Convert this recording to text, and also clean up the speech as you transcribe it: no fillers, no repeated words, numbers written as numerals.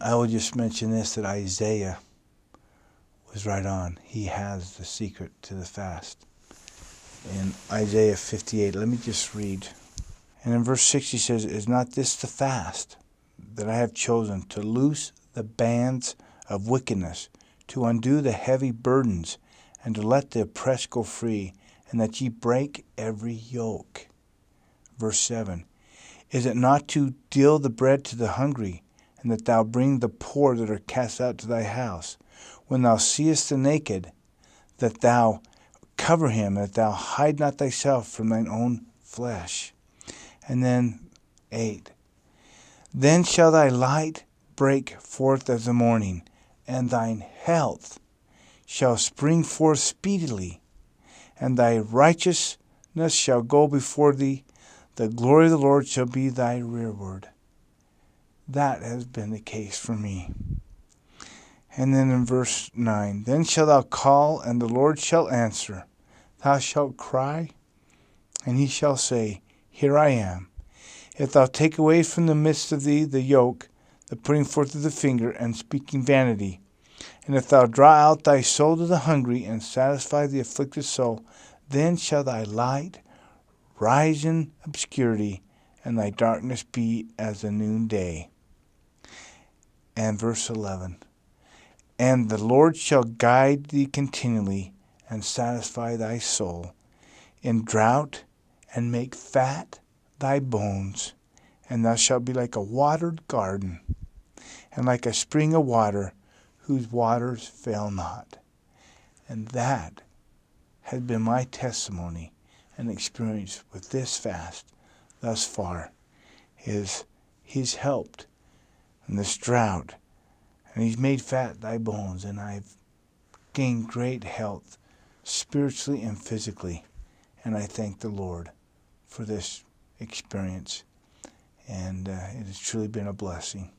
I will just mention this, that Isaiah was right on. He has the secret to the fast. In Isaiah 58, let me just read. And in verse 6 he says, "Is not this the fast that I have chosen, to loose the bands of wickedness, to undo the heavy burdens, and to let the oppressed go free, and that ye break every yoke?" Verse 7, "Is it not to deal the bread to the hungry, and that thou bring the poor that are cast out to thy house? When thou seest the naked, that thou cover him, that thou hide not thyself from thine own flesh." And then 8, "Then shall thy light break forth as the morning, and thine health shall spring forth speedily, and thy righteousness shall go before thee. The glory of the Lord shall be thy rearward." That has been the case for me. And then in verse 9, "Then shalt thou call, and the Lord shall answer. Thou shalt cry, and he shall say, Here I am. If thou take away from the midst of thee the yoke, the putting forth of the finger, and speaking vanity, and if thou draw out thy soul to the hungry, and satisfy the afflicted soul, then shall thy light rise in obscurity, and thy darkness be as the noonday." And verse 11, "And the Lord shall guide thee continually, and satisfy thy soul in drought, and make fat thy bones. And thou shalt be like a watered garden, and like a spring of water, whose waters fail not." And that has been my testimony and experience with this fast thus far, is he's helped in this drought, and he's made fat thy bones, and I've gained great health spiritually and physically, and I thank the Lord for this experience, and it has truly been a blessing.